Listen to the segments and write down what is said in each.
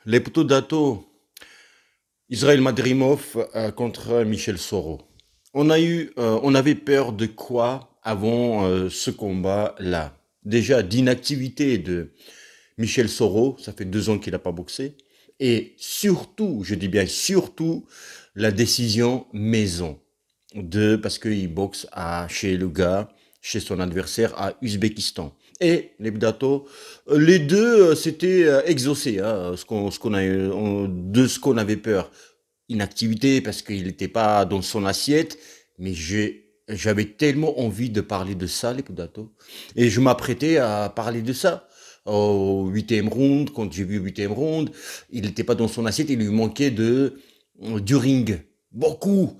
Les poteaux d'Ato, Israël Madrimov contre Michel Soro. On avait peur de quoi avant ce combat-là? Déjà d'inactivité de Michel Soro, ça fait 2 ans qu'il n'a pas boxé, et surtout, je dis bien surtout, la décision maison parce qu'il boxe chez le gars, chez son adversaire à Uzbékistan. Et les Bdato, les deux s'étaient exaucés, hein, de ce qu'on avait peur. Inactivité parce qu'il n'était pas dans son assiette, mais j'avais tellement envie de parler de ça, les Bdato. Et je m'apprêtais à parler de ça. Au huitième round, quand j'ai vu le huitième round, il n'était pas dans son assiette, il lui manquait du ring. Beaucoup.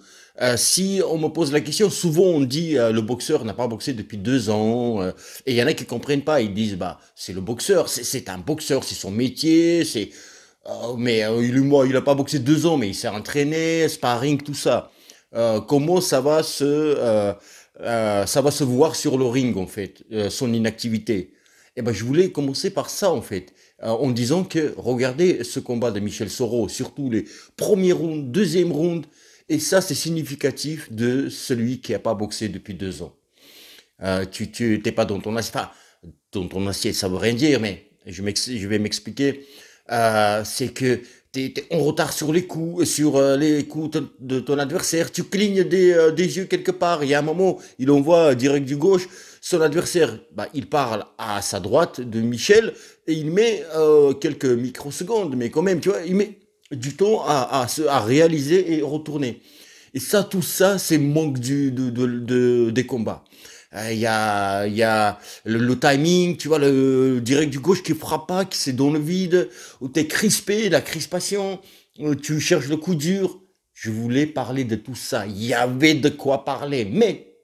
Si on me pose la question, souvent on dit le boxeur n'a pas boxé depuis 2 ans, et il y en a qui comprennent pas, ils disent bah c'est le boxeur, c'est un boxeur, c'est son métier, mais il a pas boxé 2 ans, mais il s'est entraîné, sparring, tout ça. Comment ça va se voir sur le ring en fait, son inactivité. Eh ben je voulais commencer par ça en fait, en disant que regardez ce combat de Michel Soro, surtout les premiers rounds, deuxième round. Et ça, c'est significatif de celui qui n'a pas boxé depuis 2 ans. Tu t'es pas dans ton assiette. Enfin, dans ton assiette, ça veut rien dire, mais je vais m'expliquer. C'est que t'es en retard sur les coups de ton adversaire. Tu clignes des yeux quelque part. Il y a un moment, il envoie direct du gauche. Son adversaire, bah, il parle à sa droite de Michel et il met quelques microsecondes, mais quand même, tu vois, il met du temps à réaliser et retourner. Et ça, tout ça, c'est manque des combats. Il y a le timing, tu vois, le direct du gauche qui frappe pas, qui c'est dans le vide, où t'es crispé, la crispation, où tu cherches le coup dur. Je voulais parler de tout ça. Il y avait de quoi parler, mais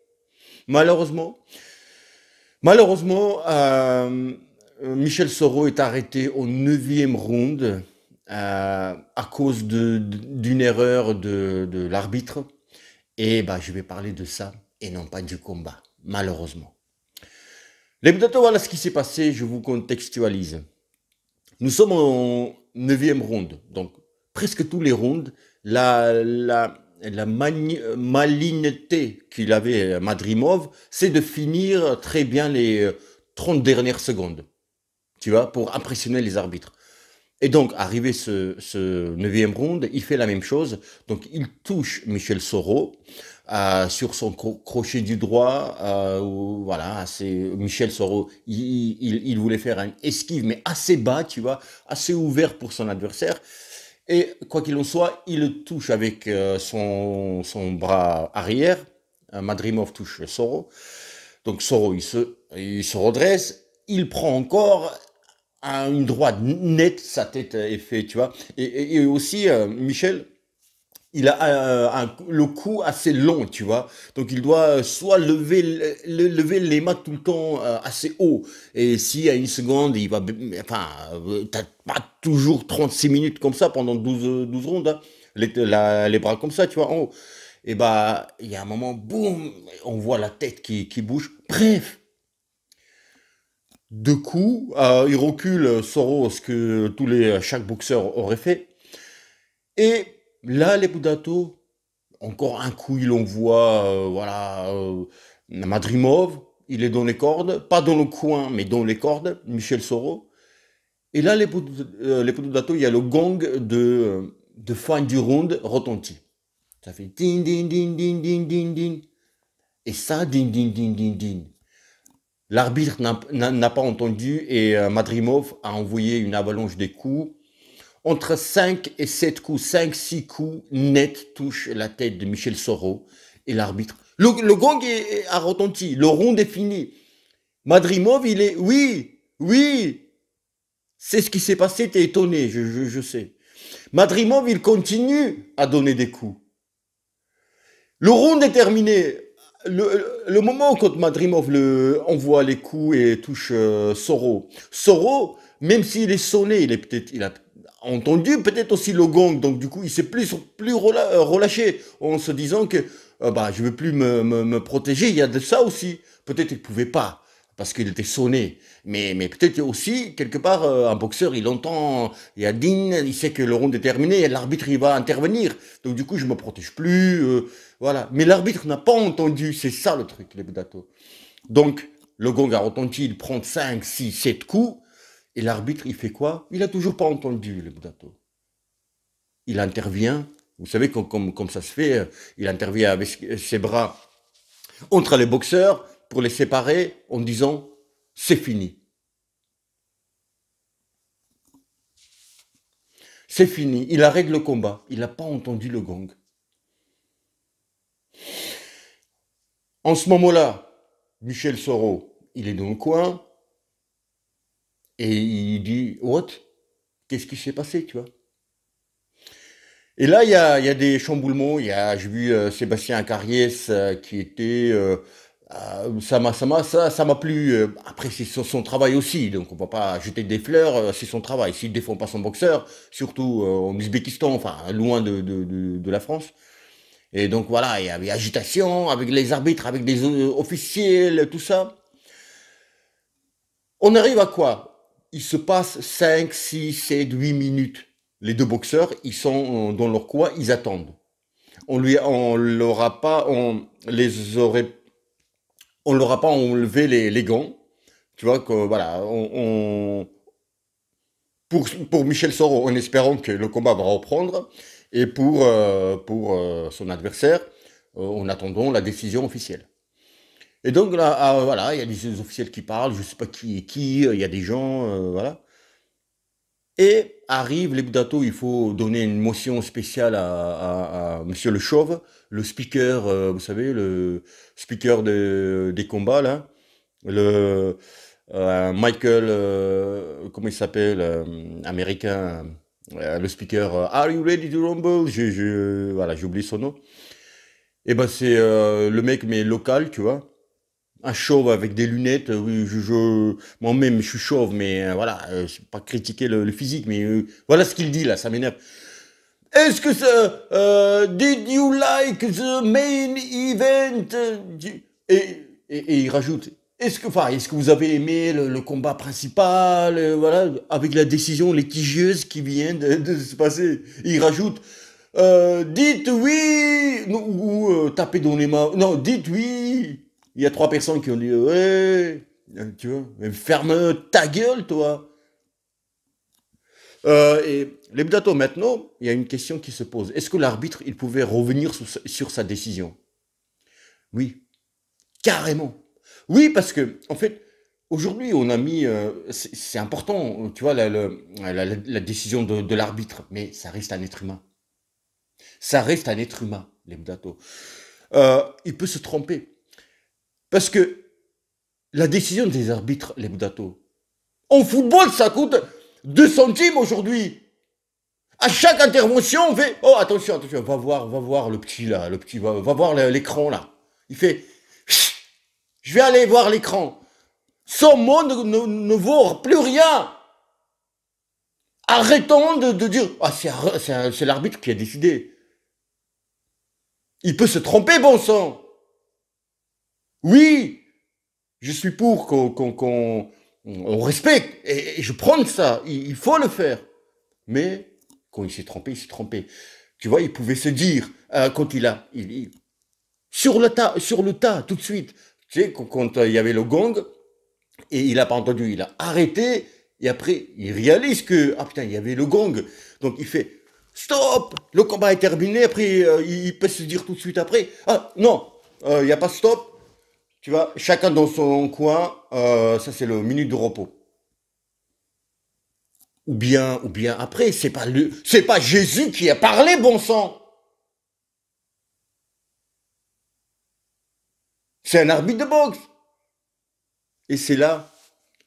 malheureusement, malheureusement, Michel Soro est arrêté au neuvième round à cause d'une erreur de l'arbitre. Et bah, je vais parler de ça et non pas du combat, malheureusement. Les Budato, voilà ce qui s'est passé, je vous contextualise. Nous sommes en neuvième round, donc presque tous les rounds, la malignité qu'il avait Madrimov, c'est de finir très bien les 30 dernières secondes, tu vois, pour impressionner les arbitres. Et donc, arrivé ce neuvième round, il fait la même chose. Donc, il touche Michel Soro sur son crochet du droit. Voilà, c'est Michel Soro. Il voulait faire un esquive, mais assez bas, tu vois, assez ouvert pour son adversaire. Et quoi qu'il en soit, il le touche avec son bras arrière. Madrimov touche Soro. Donc, Soro, il se redresse. Il prend encore à une droite nette, sa tête est faite, tu vois. Et aussi, Michel, il a le cou assez long, tu vois. Donc il doit soit lever les mains tout le temps assez haut. Et si à une seconde, il va... Enfin, t'as pas toujours 36 minutes comme ça pendant 12 rondes, hein, les bras comme ça, tu vois, en haut. Et bah, il y a un moment, boum, on voit la tête qui bouge. Bref, de coups, il recule Soro, ce que chaque boxeur aurait fait. Et là, les Budato, encore un coup, il envoie, voilà, Madrimov, il est dans les cordes, pas dans le coin, mais dans les cordes, Michel Soro. Et là, les Budato, il y a le gong de fin du round retentit. Ça fait din din din din din din din. Et ça, din din din din din. L'arbitre n'a pas entendu et Madrimov a envoyé une avalanche de coups. Entre 5 et 7 coups, 5-6 coups nets touchent la tête de Michel Soro et l'arbitre. Le gong a retenti, le round est fini. Madrimov, il est... Oui, oui, c'est ce qui s'est passé, t'es étonné, je sais. Madrimov, il continue à donner des coups. Le round est terminé. Le moment quand Madrimov envoie les coups et touche Soro, même s'il est sonné, il a entendu peut-être aussi le gong, donc du coup il s'est plus relâché en se disant que bah je veux plus me protéger. Il y a de ça aussi. Peut-être il pouvait pas. parce qu'il était sonné. Mais peut-être aussi, quelque part, un boxeur, il entend, il y a ding, il sait que le round est terminé, et l'arbitre, il va intervenir. Donc du coup, je me protège plus, voilà. Mais l'arbitre n'a pas entendu, c'est ça le truc, les Budato. Donc, le gong a retenti, il prend 5, 6, 7 coups, et l'arbitre, il fait quoi? Il a toujours pas entendu, le Budato. Il intervient, vous savez, comme ça se fait, il intervient avec ses bras entre les boxeurs pour les séparer en disant c'est fini. C'est fini. Il arrête le combat. Il n'a pas entendu le gong. En ce moment-là, Michel Soro, il est dans le coin et il dit what? Qu'est-ce qui s'est passé, tu vois? Et là, il y a des chamboulements. J'ai vu Sébastien Carriès qui était ça m'a plu. Après, c'est son travail aussi, donc on va pas jeter des fleurs. C'est son travail. S'il défend pas son boxeur, surtout en Ouzbékistan, enfin loin de la France. Et donc voilà, il y avait agitation avec les arbitres, avec des officiels, tout ça. On arrive à quoi? Il se passe 5, 6, 7, 8 minutes. Les deux boxeurs, ils sont dans leur coin, ils attendent. On leur a pas, on leur a pas enlevé les gants. Tu vois que voilà, pour Michel Soro, en espérant que le combat va reprendre, et pour son adversaire, en attendant la décision officielle. Et donc là, voilà, il y a des officiels qui parlent, je sais pas qui est qui, il y a des gens, voilà. Et arrive les Budato, il faut donner une motion spéciale à Monsieur Le Chauve, le speaker, vous savez, le speaker des combats là, le Michael, comment il s'appelle, américain, le speaker, Are you ready to rumble? Voilà, j'ai oublié son nom. Et ben c'est le mec mais local, tu vois. Un chauve avec des lunettes, oui, moi-même je suis chauve, mais voilà, c'est pas critiquer le physique, mais voilà ce qu'il dit là, ça m'énerve. Est-ce que ça, did you like the main event? Et il rajoute, est-ce que vous avez aimé le combat principal, voilà, avec la décision litigieuse qui vient de se passer? Et il rajoute, dites oui, ou tapez dans les mains, non, dites oui. Il y a 3 personnes qui ont dit ouais, tu vois, mais ferme ta gueule, toi. Et les Budato, maintenant, il y a une question qui se pose. Est-ce que l'arbitre, il pouvait revenir sur sa décision? Oui, carrément. Oui, parce que, en fait, aujourd'hui, on a mis, c'est important, tu vois, la décision de l'arbitre, mais ça reste un être humain. Ça reste un être humain, les Budato. Il peut se tromper. Parce que la décision des arbitres, les Budato, en football, ça coûte 2 centimes aujourd'hui. À chaque intervention, on fait oh attention, attention, va voir le petit là, le petit va voir l'écran là. Il fait je vais aller voir l'écran. Son mot ne vaut plus rien. Arrêtons de dire ah c'est l'arbitre qui a décidé. Il peut se tromper, bon sang. Oui, je suis pour qu'on respecte et je prends ça. Il faut le faire. Mais quand il s'est trompé, il s'est trompé. Tu vois, il pouvait se dire, quand sur le tas, tout de suite. Tu sais, quand il y avait le gong, et il n'a pas entendu, il a arrêté, et après, il réalise que, ah putain, il y avait le gong. Donc il fait, stop, le combat est terminé, après, il peut se dire tout de suite après, ah non, il n'y a pas stop, tu vois, chacun dans son coin, ça c'est le minute de repos. Ou bien après, c'est pas Jésus qui a parlé, bon sang. C'est un arbitre de boxe. Et c'est là,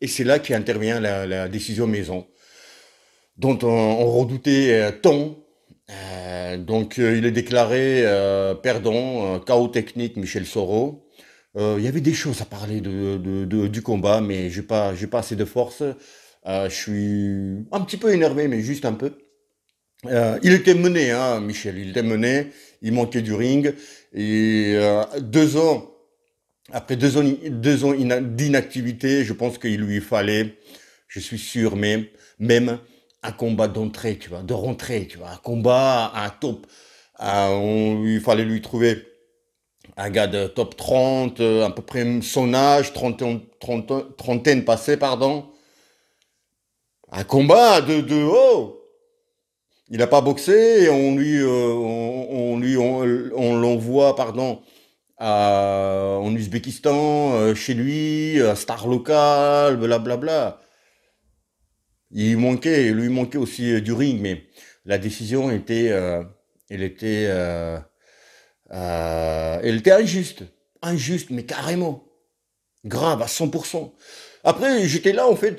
et c'est là qu'intervient la décision maison, dont on redoutait tant. Donc il est déclaré perdant, chaos technique Michel Soro. Il y avait des choses à parler du combat, mais j'ai pas assez de force. Je suis un petit peu énervé, mais juste un peu. Il était mené, hein, Michel, il était mené, il manquait du ring. Et 2 ans Après 2 ans d'inactivité, je pense qu'il lui fallait, je suis sûr, même un combat d'entrée, tu vois, de rentrée, tu vois, un combat, un top. Il fallait lui trouver un gars de top 30, à peu près son âge, trentaine passée, pardon. Un combat de oh! Il n'a pas boxé, on l'envoie, pardon, en Ouzbékistan, chez lui, star local, blablabla. Il lui manquait aussi du ring, mais la décision elle était, elle était injuste. Injuste, mais carrément. Grave, à 100%. Après, j'étais là, en fait,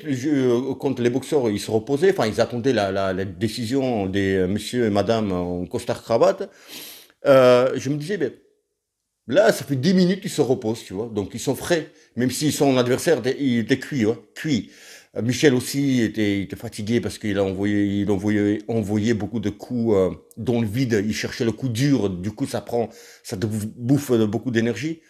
quand les boxeurs, ils se reposaient, enfin, ils attendaient la décision des monsieur et madame en costard-cravate. Je me disais, ben, là, ça fait 10 minutes qu'ils se reposent, tu vois. Donc, ils sont frais. Même si son adversaire, il était cuit, ouais, cuit. Michel aussi était fatigué parce qu'il envoyait beaucoup de coups dans le vide. Il cherchait le coup dur. Du coup, ça te bouffe beaucoup d'énergie.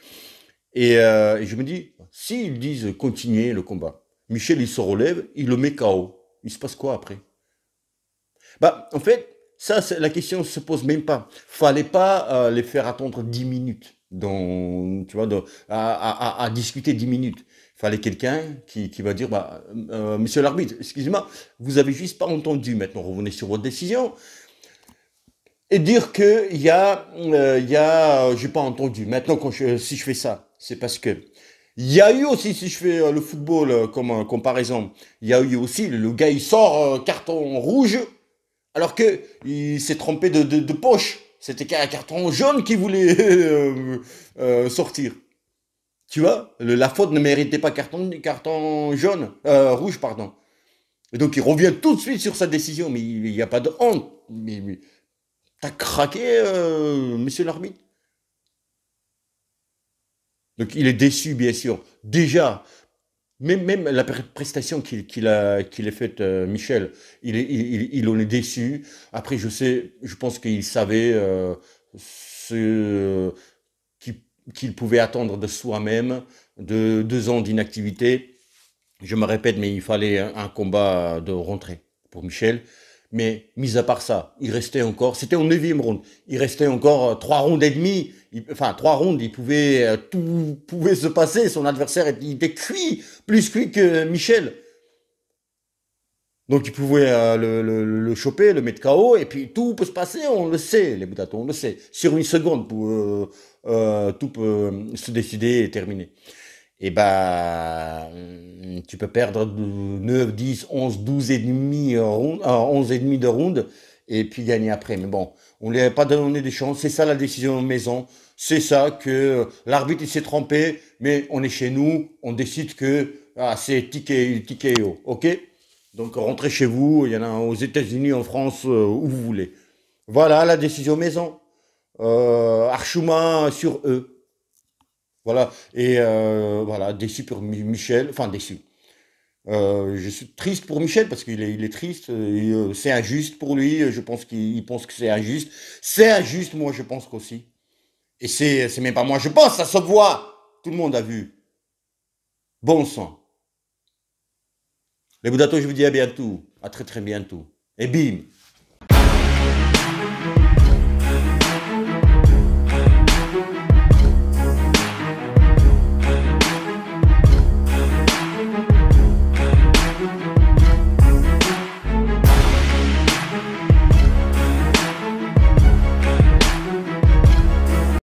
Et je me dis, s'ils disent continuer le combat, Michel, il se relève, il le met KO. Il se passe quoi après? Bah, en fait, ça, la question ne se pose même pas. Fallait pas les faire attendre 10 minutes tu vois, à discuter 10 minutes. Fallait quelqu'un qui va dire, bah, monsieur l'arbitre, excusez-moi, vous avez juste pas entendu. Maintenant, revenez sur votre décision et dire que j'ai pas entendu. Maintenant, si je fais ça, c'est parce que il y a eu aussi, si je fais le football comme comparaison, il y a eu aussi le gars il sort carton rouge alors que il s'est trompé de poche. C'était qu'un carton jaune qui voulait sortir. Tu vois, la faute ne méritait pas carton jaune, rouge, pardon. Et donc il revient tout de suite sur sa décision, mais il n'y a pas de honte. Mais t'as craqué, monsieur l'arbitre. Donc il est déçu, bien sûr. Déjà, même la prestation qu'il a faite, Michel, il en est déçu. Après, je pense qu'il savait ce qu'il qu'il pouvait attendre de soi-même, de 2 ans d'inactivité. Je me répète, mais il fallait un combat de rentrée pour Michel. Mais mis à part ça, il restait encore, c'était au 9e round, il restait encore 3 rounds et demi, enfin 3 rounds, tout pouvait se passer, son adversaire était cuit, plus cuit que Michel. Donc il pouvait le choper, le mettre KO, et puis tout peut se passer, on le sait, les Boudatos, on le sait. Sur une seconde, tout peut se décider et terminer. Et bah, tu peux perdre 9, 10, 11, 12 et demi, 11 et demi de round, et puis gagner après. Mais bon, on ne lui avait pas donné des chances. C'est ça la décision maison. C'est ça que l'arbitre il s'est trompé, mais on est chez nous, on décide que c'est TKO, ok? Donc rentrez chez vous, il y en a aux États-Unis, en France, où vous voulez. Voilà la décision maison. Archuma sur eux. Voilà, et voilà, déçu pour Michel, enfin déçu. Je suis triste pour Michel parce qu'il est triste, c'est injuste pour lui, je pense qu'il pense que c'est injuste. C'est injuste, moi je pense qu'aussi. Et c'est même pas moi, je pense, ça se voit. Tout le monde a vu. Bon sang. Les Boudatos, je vous dis à bientôt, à très très bientôt. Et bim!